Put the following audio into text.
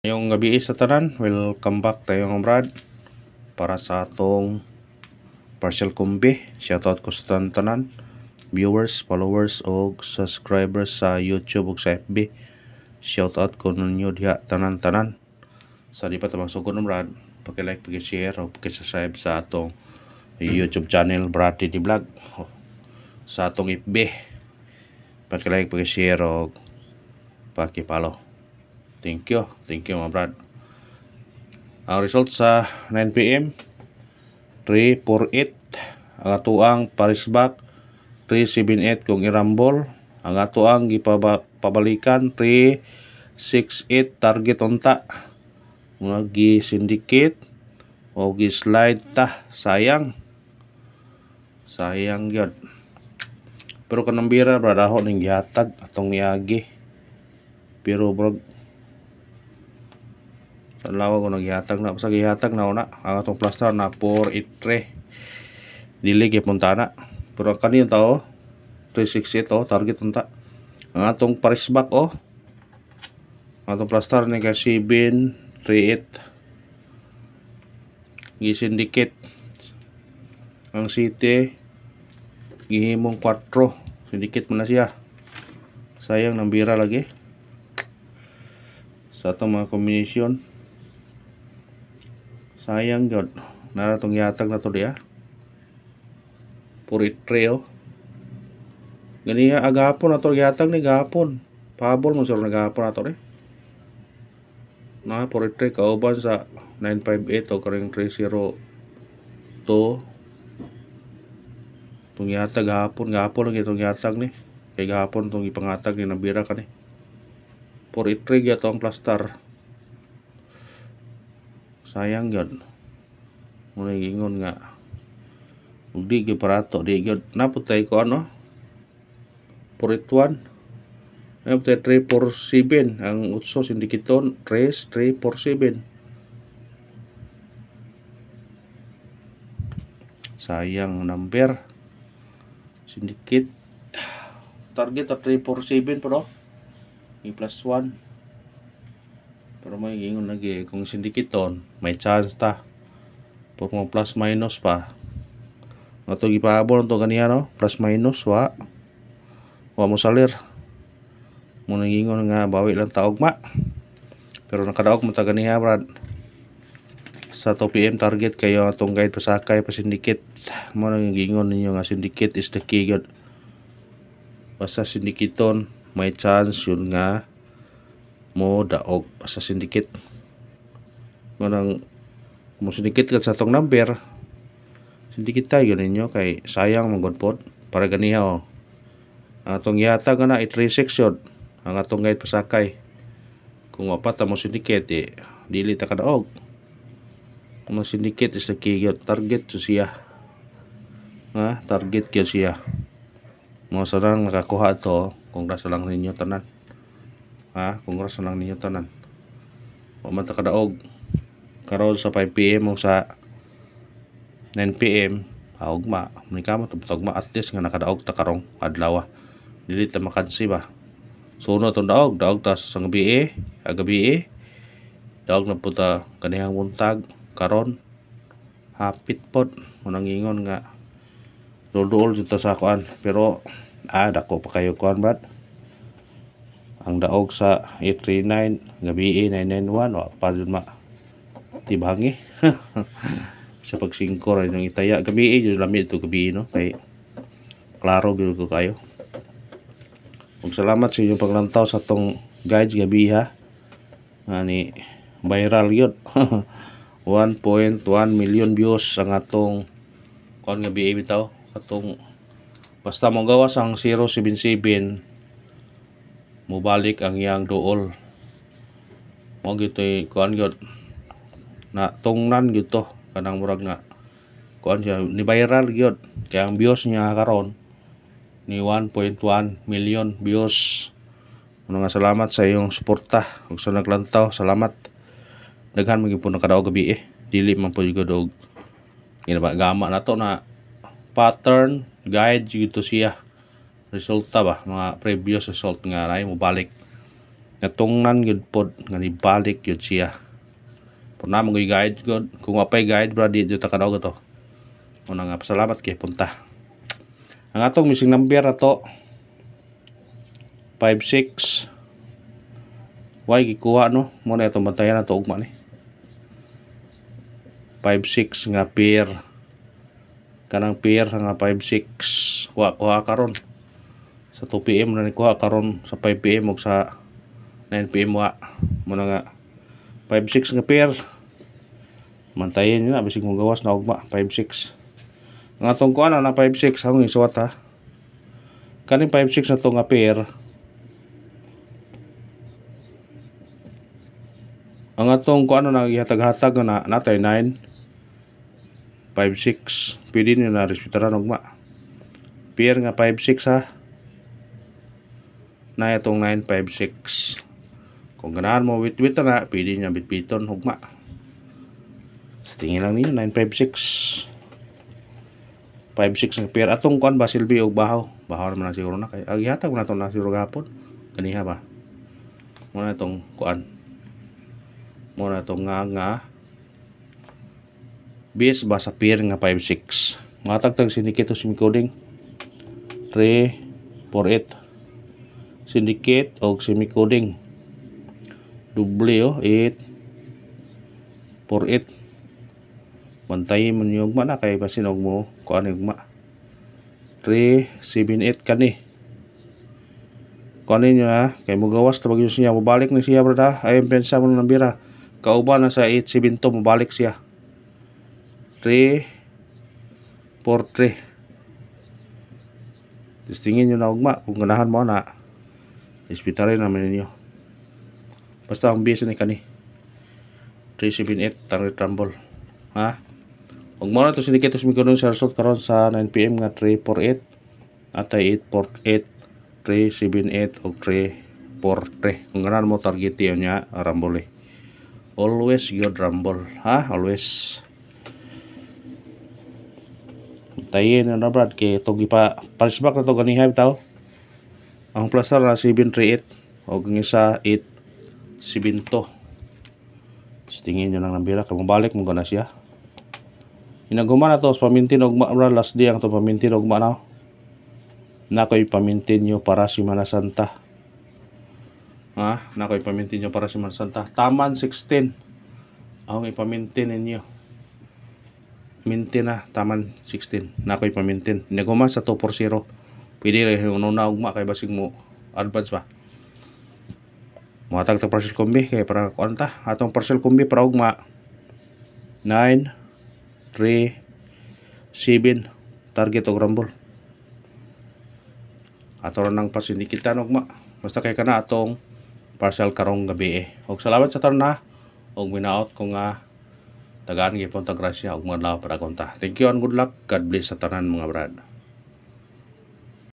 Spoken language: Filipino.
Ngayong gabi sa tanan, welcome back tayo ng Brad para sa atong partial kumbi. Shoutout ko sa tanan viewers, followers o subscribers sa YouTube o sa FB. Shoutout ko ninyo diha tanan-tanan. Sa di pa tamang sugod ng Brad, paki-like, paki-share o paki-subscribe sa atong YouTube channel Brad TT Vlog. Sa atong FB, paki-like, paki-share o paki-follow. Thank you mga Brad. Ang result sa 9 PM 348, ang atuang parisbak 378 kung irambol, ang atuang gipabalikan 368 target unta, mga gi-syndicate o gi-slide ta, sayang gyud. Pero kanang bira Brad, ako ning gihatag atong niagi, pero bro sa lawa ko naghihatag na, sa gihatag na una ang atong plaster na 483 dili gipunta na. Pero ang kaniyang tao 368 target unta. Ang atong parisbak ang atong plaster ni ka 738 gi-syndicate. Ang city gihimong 4 syndicate man na siya. Sayang nang bira lagi sa atong mga combination. Sayang jud nara tong yatag na to diya 483 ganiya agapon ato yatag ni gapon pabol mo sir nagapon ato na 483 kauban sa 958 o karing 302 tong yatag gapon lagi tong yatag ni kay gapon tong ipangatag ni nabira kani 483 gyud ang plaster. Sayang gyud. Muna gingon nga di gyud parato, di gyud naputay ko 481. Naputay 347 ang utso sindikiton 347. Sayang number. Syndicate target at 347 pero plus 1. Pero may gingon lagi kung sindikiton may chance ta pag mo plus minus pa ato gipahabol to ganiya plus minus wa mo salir mo gingon nga bawi lang ta ugma. Pero nakadaog mo ta ganiya Brad sa 2 PM target kayo atong guide pasakay pa syndicate. Mo nang gingon ninyo nga syndicate is the key gyud. Basta sindikiton may chance yun nga mo daog sa syndicate. Manang mo syndicate ka sa atong number, syndicate tayo ninyo kay sayang magod pod para ganiha atong yatag na 836 yun ang atong guide pasakay. Kung wapat mo syndicate dili ta kadaog. Mo syndicate is the key gyud, target to siya target gyud siya. Mo sarang nakakuha to, congrats lang ninyo tanan. Congrats lang ninyo tanan. Wa man ta kadaog karon sa 5 PM o sa 9 PM ugma ni kamo tugma at least nga nakadaog ta karong adlaw. Dili ta makansi ba. Sunod tong daog ta sa gabi daog na puta kanihang buntag karon hapit pod mo nang ingon nga dol jud ta sa kuan. Pero dako pa kayo kuan Brad. Ang daog sa 839 gabi 991 wa pa jud tibangi sa pagsingko ra yung itaya gabi jud lami ito gabi kay klaro gyud ko kayo. Ug salamat sa inyong paglantaw sa tong guides gabi ani viral gyud 1.1 million views ang atong kuan gabi bitaw atong basta mo gawas ang 077 mubalik ang iyang duol mo gitoy kuan gyud na tungnan gyud to kanang murag nga kuan siya ni viral gyud kay ang views niya karon ni 1.1 million views. Muna nga salamat sa iyong suporta ug sa naglantaw, salamat. Daghan man gyud po nakadaog gabi dili man po gyud og gama na to na pattern guide gyud to siya resulta ba mga previous result nga nay mo balik natungnan gyud pod nga nibalik gyud siya. Puna mo guide god, kung apay guide bra di jud ta kadaog to. Una nga pasalamat kay punta. Ang atong missing number ato 56 why gikuha no mo na itong bantayan nato ugma ni 56 nga pair kanang pair nga 56 kuha karon sa 2 PM na ni kuha karon sa 5 PM ug sa 9 PM wa mo na nga 56 nga pair mantayin nyo na bisig mong gawas na ugma 56 ang atong kuha na 56 ang isuwat ha kaning 56 na to nga pair ang atong kuha na naghatag-hatag na natay 9 56 pwede nyo na respetaran ugma pair nga 56 ha na itong 956 kung ganahan mo wit-wit na pwede niya bitbiton hugma tingin lang ninyo 956 56 nga pair atong kuan ba silbi og bahaw naman siguro na kay agihatag mo na to na siguro gapon kaniha ba mo na itong kuan mo na itong nga base ba sa pair nga 56 matagtag syndicate o semi-coding 348 syndicate o semi-coding double 8 48 bantayin mo yung ugma na kay basin og mo kuan ugma 378 kani kuanin nyo na kay mo gawas na bagyo siya mabalik na siya brada ayun pensa mo ng bira kauban na sa 872 mabalik siya 343 distingin nyo na ugma kung ganahan mo na ispitarin namin ninyo basta ang base ni kani 378 tang retrumble ha ug mo na to syndicate mi kuno sa result karon sa 9 PM nga 348 atay 848 378 ug 343 kung ganahan mo target yun niya rumble always good rumble ha always tayin na brad kay itong parisbak na to ganihay bitaw ang plastar na 738 ug ang isa 872 tingin nyo lang ng bira kay mabalik mo na siya inaguma na to pamintin ugma last day ang to pamintin ugma na ko'y pamintin nyo para Semana Santa ha na ko'y pamintin nyo para Semana Santa taman 16 ang ipamintin ninyo mintin na taman 16 na ko'y pamintin inaguma sa 240 pwede rin yung una ugma kay basig mo advance ba matag ta partial combi kay para kuanta atong partial combi para ugma 9 3 7 target og rumble ato ra nang pasinikitan ugma basta kay kana atong partial karong gabi og salamat sa tanan og minaot ko nga tagaan gyapon ta grasya og mga adlaw para konta thank you and good luck God bless sa tanan mga brad.